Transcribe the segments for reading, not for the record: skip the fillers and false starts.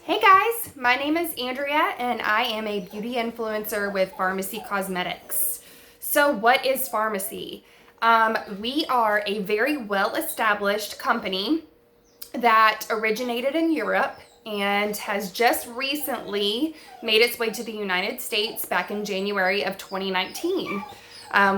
Hey guys, my name is Andrea and I am a beauty influencer with Farmasi Cosmetics. So what is Farmasi? We are a very well-established company that originated in Europe and has just recently made its way to the United States back in January of 2019.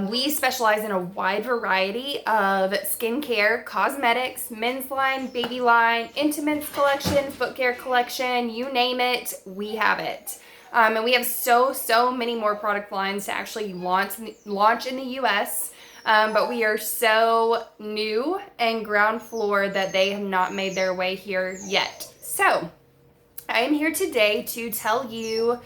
We specialize in a wide variety of skincare, cosmetics, men's line, baby line, intimates collection, foot care collection, you name it, we have it. And we have so many more product lines to actually launch in the US. But we are so new and ground floor that they have not made their way here yet. So I am here today to tell you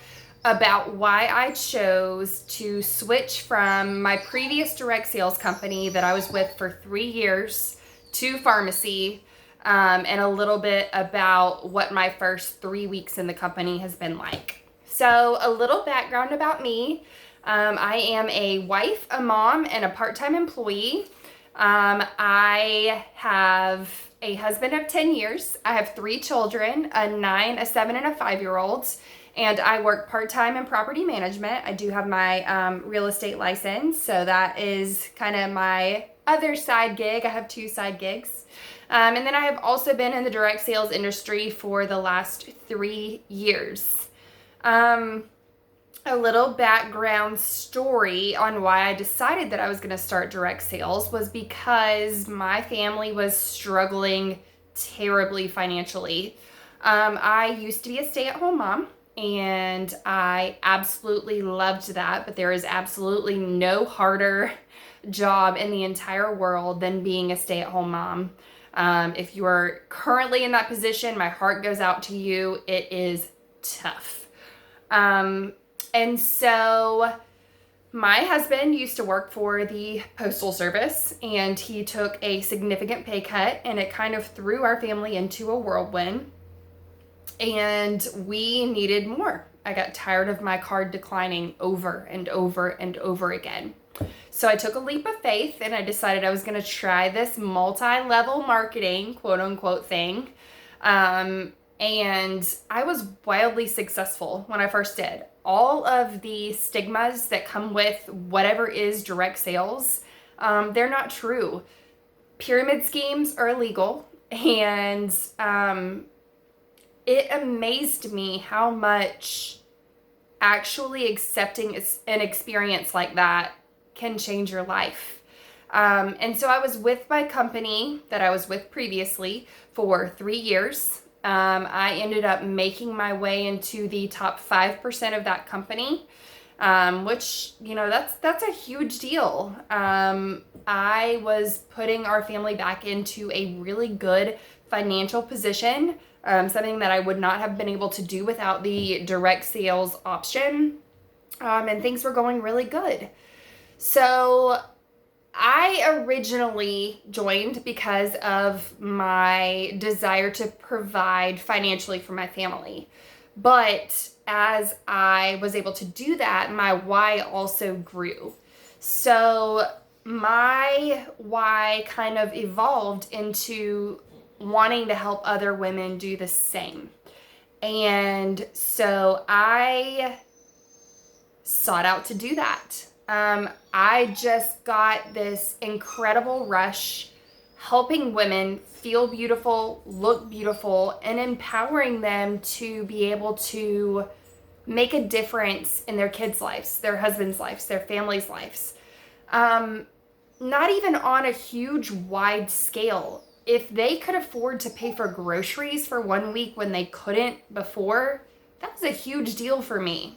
about why I chose to switch from my previous direct sales company that I was with for 3 years to Farmasi, and a little bit about what my first 3 weeks in the company has been like. So a little background about me. I am a wife, a mom, and a part-time employee. I have a husband of 10 years. I have 3 children, a 9, a 7, and a 5-year-old. And I work part-time in property management. I do have my real estate license, so that is kind of my other side gig. I have 2 side gigs. And then I have also been in the direct sales industry for the last 3 years. A little background story on why I decided that I was going to start direct sales was because my family was struggling terribly financially. I used to be a stay-at-home mom, and I absolutely loved that, but there is absolutely no harder job in the entire world than being a stay-at-home mom. If you are currently in that position, my heart goes out to you. It is tough. And so my husband used to work for the Postal Service, and he took a significant pay cut, and it kind of threw our family into a whirlwind. And we needed more. I got tired of my card declining over and over and over again. So I took a leap of faith and I decided I was going to try this multi-level marketing, quote unquote, thing. And I was wildly successful when I first did. All of the stigmas that come with whatever is direct sales, they're not true. Pyramid schemes are illegal, and it amazed me how much actually accepting an experience like that can change your life. And so I was with my company that I was with previously for 3 years. I ended up making my way into the top 5% of that company, which, that's a huge deal. I was putting our family back into a really good financial position, something that I would not have been able to do without the direct sales option, and things were going really good. So I originally joined because of my desire to provide financially for my family. But as I was able to do that, my why also grew. So my why kind of evolved into wanting to help other women do the same. And so I sought out to do that. I just got this incredible rush helping women feel beautiful, look beautiful, and empowering them to be able to make a difference in their kids' lives, their husbands' lives, their families' lives. Not even on a huge, wide scale. If they could afford to pay for groceries for 1 week when they couldn't before, that was a huge deal for me.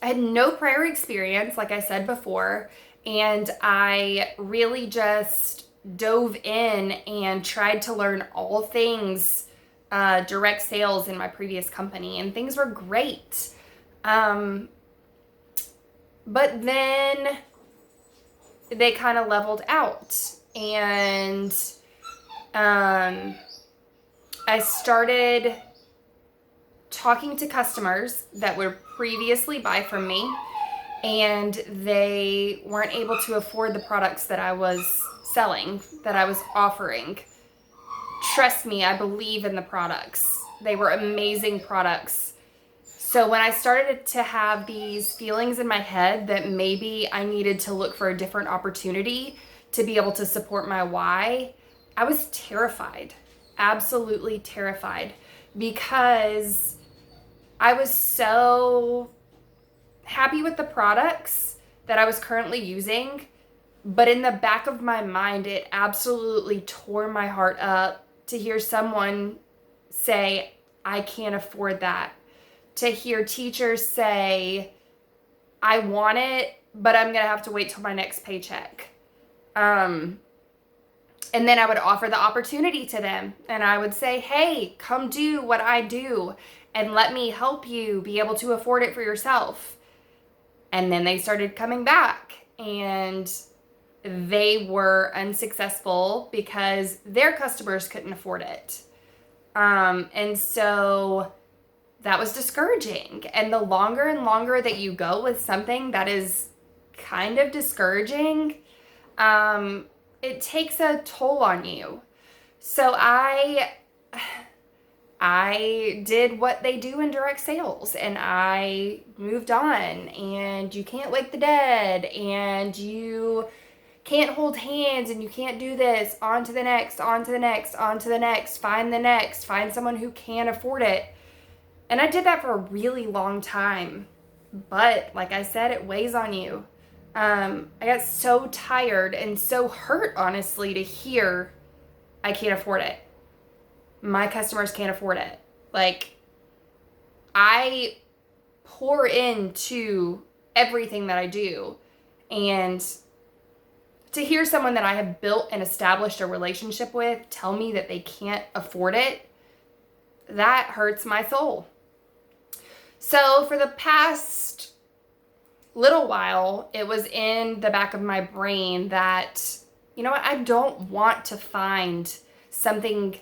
I had no prior experience, like I said before, and I really just dove in and tried to learn all things direct sales in my previous company, and things were great. But then they kind of leveled out, and I started talking to customers that would previously buy from me, and they weren't able to afford the products that I was selling, that I was offering. trust me, I believe in the products. They were amazing products. So when I started to have these feelings in my head that maybe I needed to look for a different opportunity to be able to support my why, I was terrified, absolutely terrified, because I was so happy with the products that I was currently using, but in the back of my mind, it absolutely tore my heart up to hear someone say, I can't afford that. To hear teachers say, I want it, but I'm going to have to wait till my next paycheck. And then I would offer the opportunity to them, and I would say, hey, come do what I do and let me help you be able to afford it for yourself. And then they started coming back, and they were unsuccessful because their customers couldn't afford it. And so that was discouraging. And the longer and longer that you go with something that is kind of discouraging, it takes a toll on you. So I did what they do in direct sales, and I moved on. And you can't wake the dead, and you can't hold hands, and you can't do this. On to the next, on to the next, on to the next. Find the next. Find someone who can afford it. And I did that for a really long time. But like I said, it weighs on you. I got so tired and so hurt, honestly, to hear I can't afford it. My customers can't afford it. Like, I pour into everything that I do. And to hear someone that I have built and established a relationship with tell me that they can't afford it, that hurts my soul. So for the past little while, it was in the back of my brain that, you know what, I don't want to find something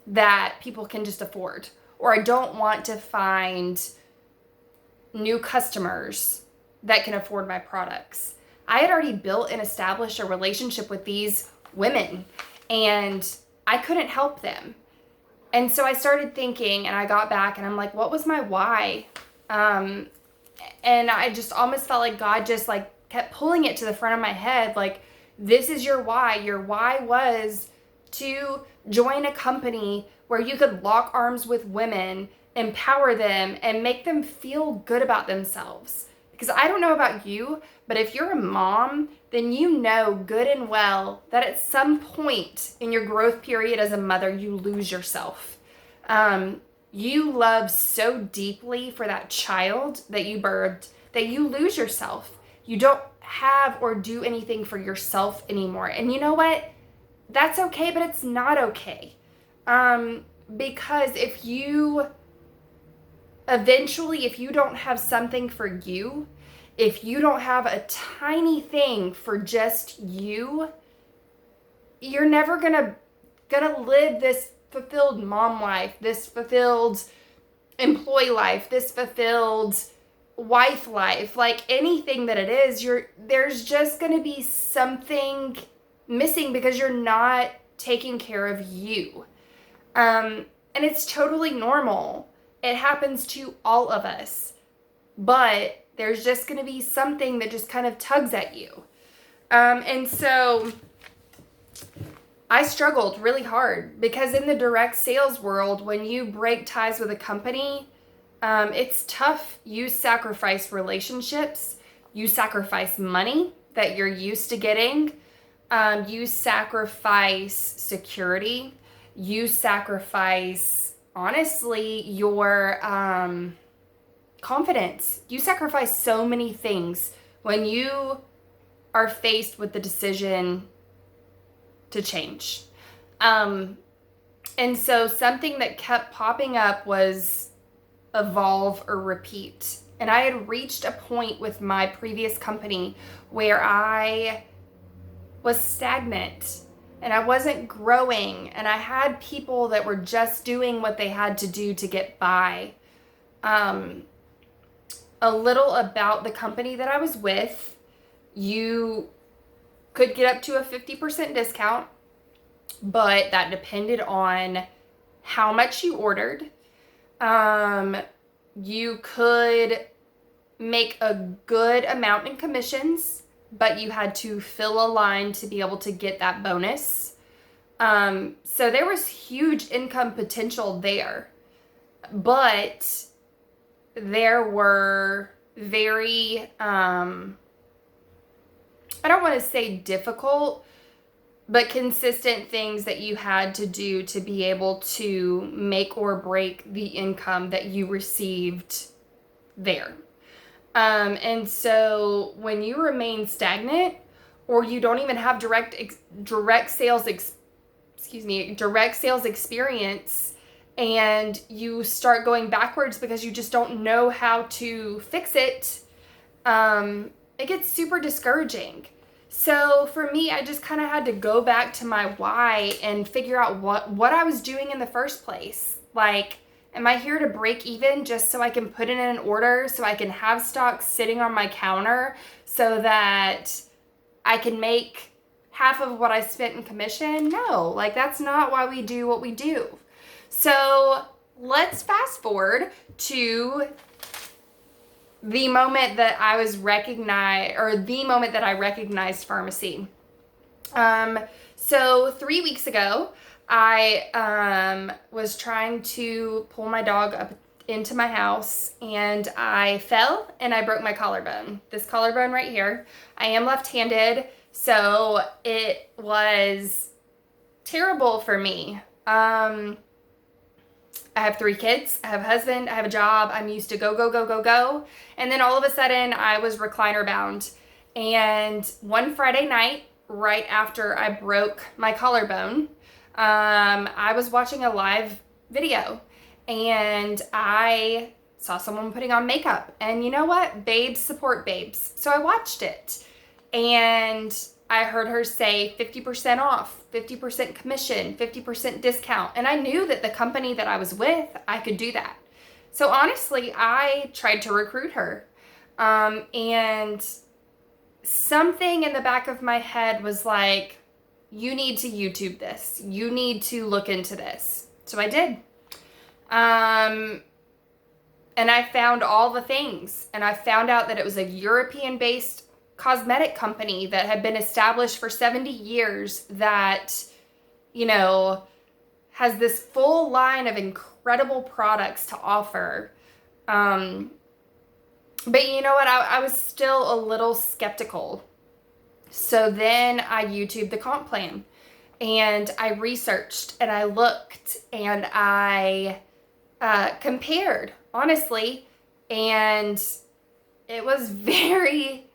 that people can just afford, or I don't want to find new customers that can afford my products. I had already built and established a relationship with these women, and I couldn't help them. And so I started thinking, and I got back, and I'm like, what was my why? And I just almost felt like God just like kept pulling it to the front of my head. Like, this is your why. Your why was to join a company where you could lock arms with women, empower them, and make them feel good about themselves. Because I don't know about you, but if you're a mom, then you know good and well that at some point in your growth period as a mother, you lose yourself. You love so deeply for that child that you birthed that you lose yourself. You don't have or do anything for yourself anymore. And you know what? That's okay, but it's not okay. Because if you don't have something for you, if you don't have a tiny thing for just you, you're never gonna live this fulfilled mom life, this fulfilled employee life, this fulfilled wife life. Like anything that it is, there's just gonna be something missing because you're not taking care of you. And it's totally normal. It happens to all of us. But there's just going to be something that just kind of tugs at you. And so I struggled really hard because in the direct sales world, when you break ties with a company, it's tough. You sacrifice relationships. You sacrifice money that you're used to getting. You sacrifice security. You sacrifice, honestly, your confidence. You sacrifice so many things when you are faced with the decision to change. And so something that kept popping up was evolve or repeat. And I had reached a point with my previous company where I was stagnant and I wasn't growing, and I had people that were just doing what they had to do to get by. A little about the company that I was with: you could get up to a 50% discount but that depended on how much you ordered. You could make a good amount in commissions, but you had to fill a line to be able to get that bonus. So there was huge income potential there, but there were very, I don't want to say difficult, but consistent things that you had to do to be able to make or break the income that you received there. And so when you remain stagnant, or you don't even have direct sales experience, and you start going backwards because you just don't know how to fix it, it gets super discouraging. So for me, I just kind of had to go back to my why and figure out what I was doing in the first place. Like, am I here to break even just so I can put in an order, so I can have stock sitting on my counter so that I can make half of what I spent in commission? No, like that's not why we do what we do. So let's fast forward to the moment that I was recognized, or the moment that I recognized Farmasi. So 3 weeks ago, I was trying to pull my dog up into my house, and I fell and I broke my collarbone. This collarbone right here. I am left-handed, so it was terrible for me. I have 3 kids, I have a husband, I have a job, I'm used to go, go, go, go, go. And then all of a sudden I was recliner bound. And one Friday night, right after I broke my collarbone, I was watching a live video and I saw someone putting on makeup. And you know what? Babes support babes. So I watched it and I heard her say 50% off, 50% commission, 50% discount. And I knew that the company that I was with, I could do that. So honestly, I tried to recruit her. And something in the back of my head was like, you need to YouTube this. You need to look into this. So I did. And I found all the things. And I found out that it was a European-based cosmetic company that had been established for 70 years that, you know, has this full line of incredible products to offer. But you know what? I was still a little skeptical. So then I YouTubed the comp plan and I researched and I looked and I compared, honestly, and it was very,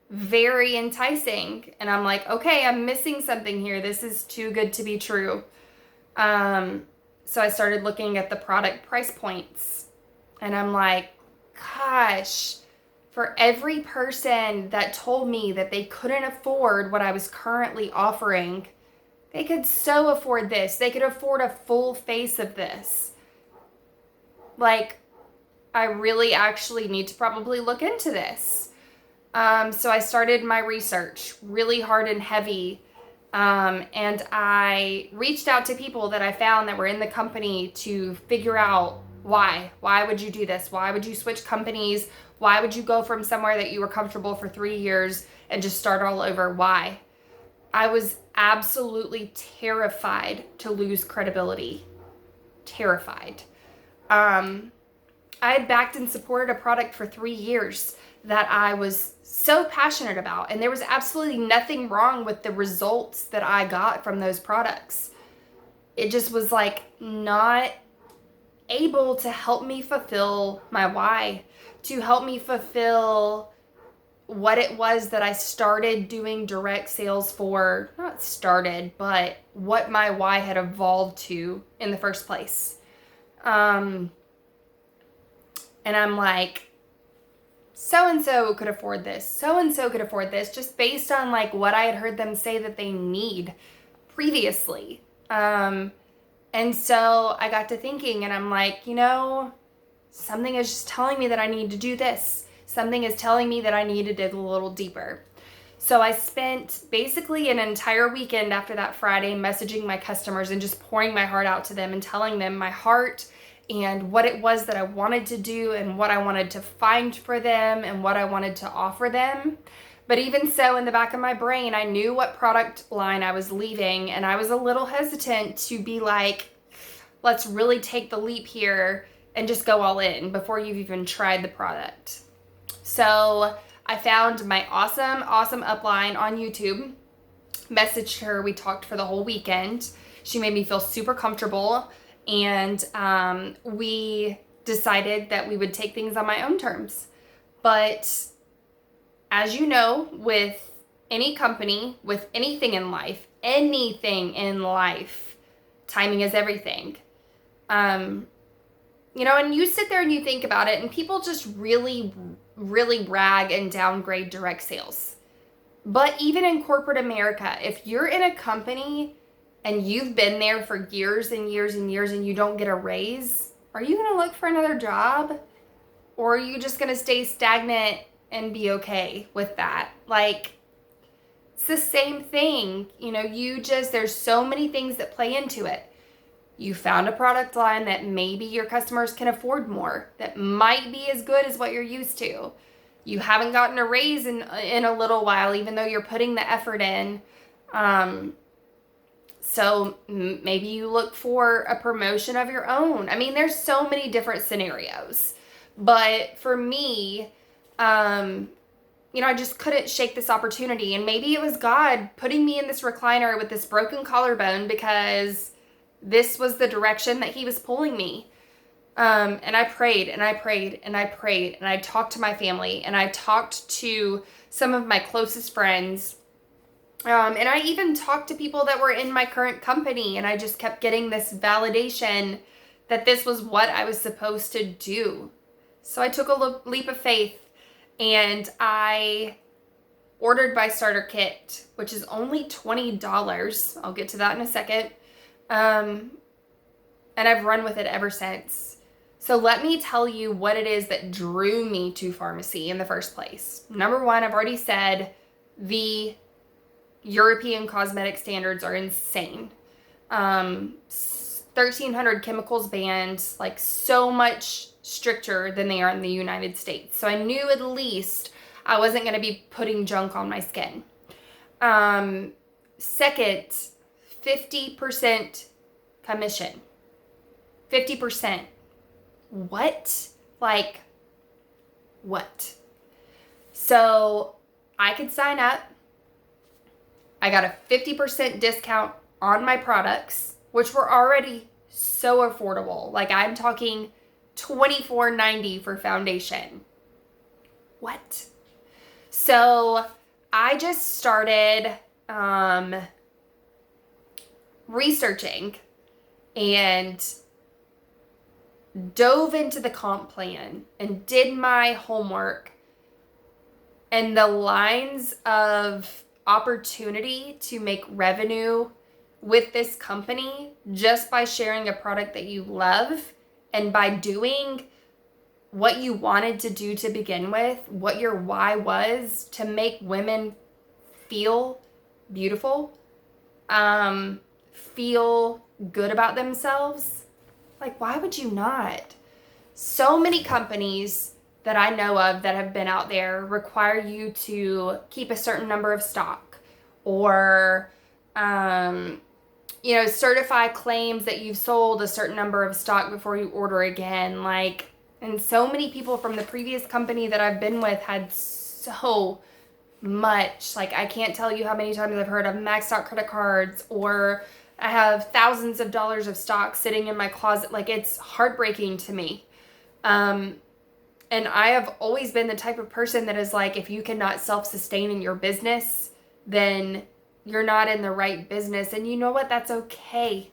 very enticing. And I'm like, okay, I'm missing something here. This is too good to be true. So I started looking at the product price points and I'm like, gosh, for every person that told me that they couldn't afford what I was currently offering, they could so afford this. They could afford a full face of this. Like, I really actually need to probably look into this. So I started my research really hard and heavy. And I reached out to people that I found that were in the company to figure out why. Why would you do this? Why would you switch companies? Why would you go from somewhere that you were comfortable for 3 years and just start all over? Why? I was absolutely terrified to lose credibility. Terrified. I had backed and supported a product for 3 years that I was so passionate about, and there was absolutely nothing wrong with the results that I got from those products. It just was like not able to help me fulfill my why, to help me fulfill what it was that I started doing direct sales for. Not started, but what my why had evolved to in the first place. And I'm like, so-and-so could afford this. So-and-so could afford this, just based on like what I had heard them say that they need previously. And so I got to thinking and I'm like, you know, something is just telling me that I need to do this. Something is telling me that I need to dig a little deeper. So I spent basically an entire weekend after that Friday messaging my customers and just pouring my heart out to them and telling them my heart and what it was that I wanted to do and what I wanted to find for them and what I wanted to offer them. But even so, in the back of my brain, I knew what product line I was leaving, and I was a little hesitant to be like, let's really take the leap here and just go all in before you've even tried the product. So I found my awesome upline on YouTube, messaged her, we talked for the whole weekend. She made me feel super comfortable, and we decided that we would take things on my own terms. But as you know, with any company, with anything in life, timing is everything. And you sit there and you think about it, and people just really rag and downgrade direct sales. But even in corporate America, if you're in a company and you've been there for years and years and years and you don't get a raise, are you going to look for another job? Or are you just going to stay stagnant and be okay with that? Like, it's the same thing. There's so many things that play into it. You found a product line that maybe your customers can afford more, that might be as good as what you're used to. You haven't gotten a raise in a little while, even though you're putting the effort in. So maybe you look for a promotion of your own. I mean, there's so many different scenarios. But for me, I just couldn't shake this opportunity. And maybe it was God putting me in this recliner with this broken collarbone because this was the direction that he was pulling me. And I prayed and I prayed and I prayed, and I talked to my family, and I talked to some of my closest friends. And I even talked to people that were in my current company, and I just kept getting this validation that this was what I was supposed to do. So I took a leap of faith, and I ordered my starter kit, which is only $20. I'll get to that in a second. And I've run with it ever since. So let me tell you what it is that drew me to Farmasi in the first place. Number one, I've already said the European cosmetic standards are insane. 1,300 chemicals banned, like so much stricter than they are in the United States. So I knew at least I wasn't going to be putting junk on my skin. Second, 50% commission. 50%. What? Like, what? So I could sign up. I got a 50% discount on my products, which were already so affordable. Like, I'm talking $24.90 for foundation. What? So I just started researching and dove into the comp plan and did my homework, and the lines of opportunity to make revenue with this company just by sharing a product that you love and by doing what you wanted to do to begin with, what your why was to make women feel beautiful, feel good about themselves. Like, why would you not? So many companies that I know of that have been out there require you to keep a certain number of stock, or certify claims that you've sold a certain number of stock before you order again. Like, and so many people from the previous company that I've been with had so much. Like, I can't tell you how many times I've heard of maxed out credit cards, or I have thousands of dollars of stock sitting in my closet. Like, it's heartbreaking to me. And I have always been the type of person that is like, if you cannot self-sustain in your business, then you're not in the right business. And you know what? That's okay.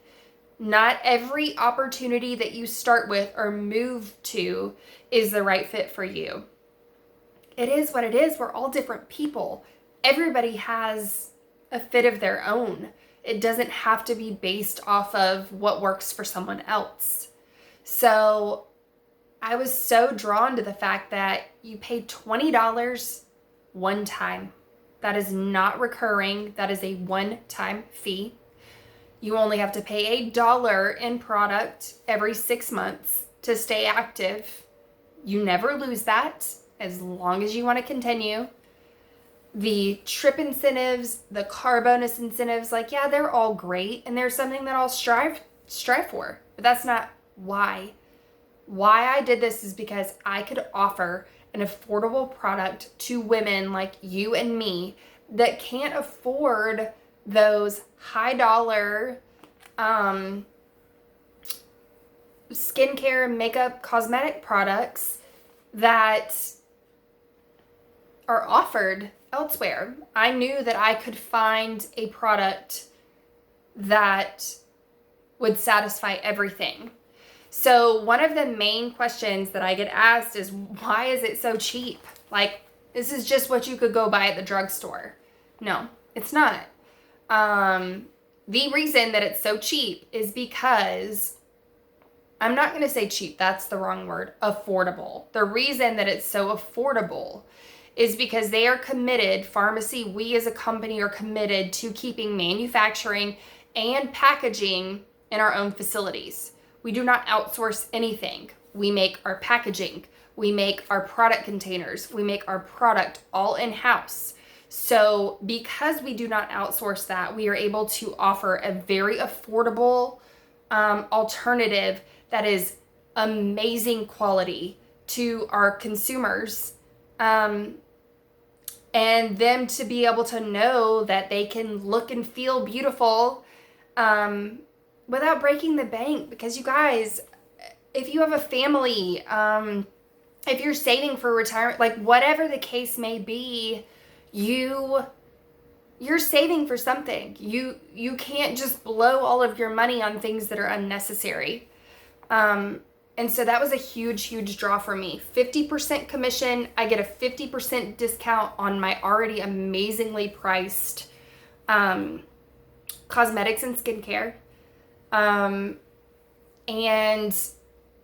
Not every opportunity that you start with or move to is the right fit for you. It is what it is. We're all different people. Everybody has a fit of their own. It doesn't have to be based off of what works for someone else. So I was so drawn to the fact that you paid $20 one time. That is not recurring. That is a one-time fee. You only have to pay $1 in product every 6 months to stay active. You never lose that as long as you want to continue. The trip incentives, the car bonus incentives, like, yeah, they're all great, and there's something that I'll strive for, but that's not why. Why I did this is because I could offer an affordable product to women like you and me that can't afford those high dollar skincare, makeup, cosmetic products that are offered elsewhere. I knew that I could find a product that would satisfy everything. So one of the main questions that I get asked is, why is it so cheap? Like, this is just what you could go buy at the drugstore. No, it's not. The reason that it's so cheap is because, I'm not going to say cheap, that's the wrong word, affordable. The reason that it's so affordable is because they are committed, Farmasi, we as a company are committed to keeping manufacturing and packaging in our own facilities. We do not outsource anything. We make our packaging, we make our product containers, we make our product all in-house. So because we do not outsource that, we are able to offer a very affordable alternative that is amazing quality to our consumers, and them to be able to know that they can look and feel beautiful without breaking the bank. Because you guys, if you have a family, if you're saving for retirement, like whatever the case may be, you're saving for something. You can't just blow all of your money on things that are unnecessary. And so that was a huge draw for me. 50% commission. I get a 50% discount on my already amazingly priced cosmetics and skincare. And,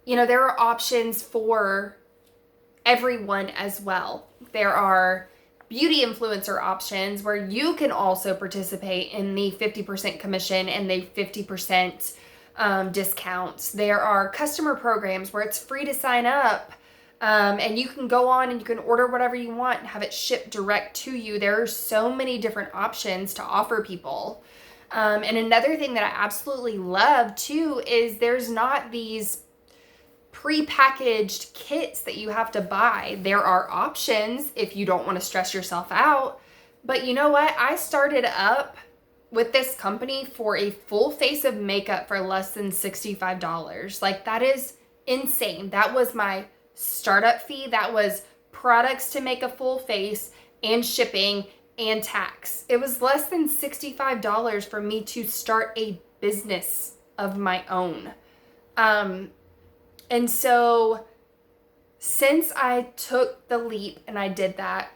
you know, there are options for everyone as well. There are beauty influencer options where you can also participate in the 50% commission and the 50% discounts. There are customer programs where it's free to sign up, and you can go on and you can order whatever you want and have it shipped direct to you. There are so many different options to offer people. And another thing that I absolutely love too is there's not these pre-packaged kits that you have to buy. There are options if you don't want to stress yourself out. But you know what? I started up with this company for a full face of makeup for less than $65. Like, that is insane. That was my startup fee. That was products to make a full face and shipping and tax. It was less than $65 for me to start a business of my own. And so since I took the leap and I did that,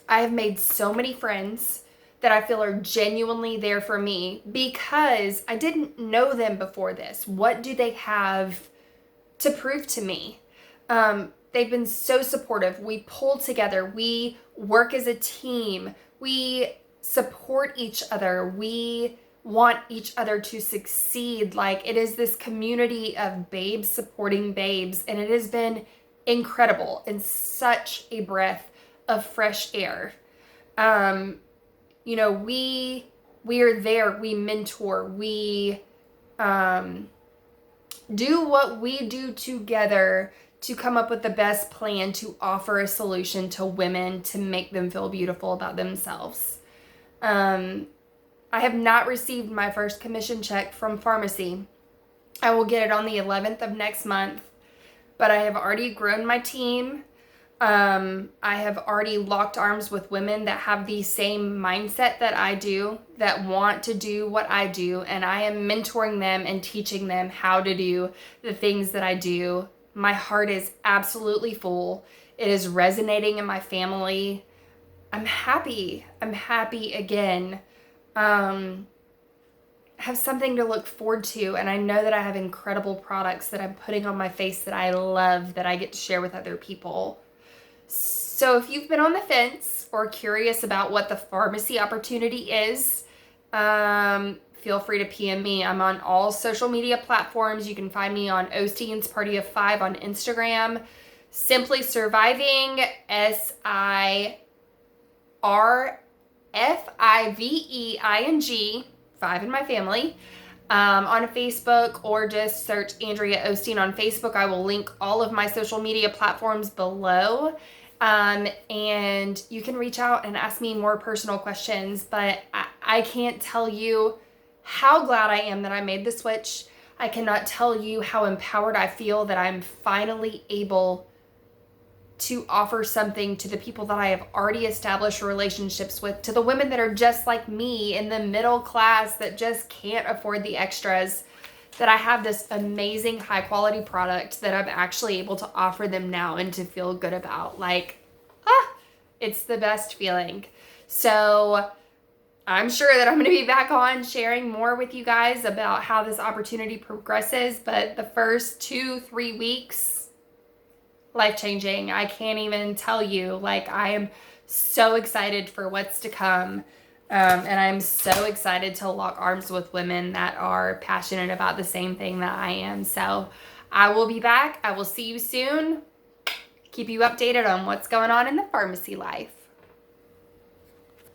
I have made so many friends that I feel are genuinely there for me because I didn't know them before this. What do they have to prove to me? They've been so supportive. We pull together. We work as a team. We support each other. We want each other to succeed. Like, it is this community of babes supporting babes, and it has been incredible and such a breath of fresh air. You know, we are there, we mentor, we do what we do together to come up with the best plan to offer a solution to women to make them feel beautiful about themselves. I have not received my first commission check from Farmasi. I will get it on the 11th of next month, but I have already grown my team. I have already locked arms with women that have the same mindset that I do, that want to do what I do, and I am mentoring them and teaching them how to do the things that I do. My heart is absolutely full. It is resonating in my family. I'm happy. I'm happy again. Have something to look forward to, and I know that I have incredible products that I'm putting on my face that I love, that I get to share with other people. So if you've been on the fence or curious about what the pharmacy opportunity is, feel free to PM me. I'm on all social media platforms. You can find me on Osteen's Party of Five on Instagram. Simply Surviving, SIRFIVEING, 5 in my family, on Facebook, or just search Andrea Osteen on Facebook. I will link all of my social media platforms below. And you can reach out and ask me more personal questions, but I can't tell you how glad I am that I made the switch. I cannot tell you how empowered I feel that I'm finally able to offer something to the people that I have already established relationships with, to the women that are just like me in the middle class that just can't afford the extras, that I have this amazing high quality product that I'm actually able to offer them now and to feel good about. Like, it's the best feeling. So I'm sure that I'm going to be back on sharing more with you guys about how this opportunity progresses, but the first 2-3 weeks, life-changing. I can't even tell you. Like, I am so excited for what's to come. And I'm so excited to lock arms with women that are passionate about the same thing that I am. So I will be back. I will see you soon. Keep you updated on what's going on in the pharmacy life.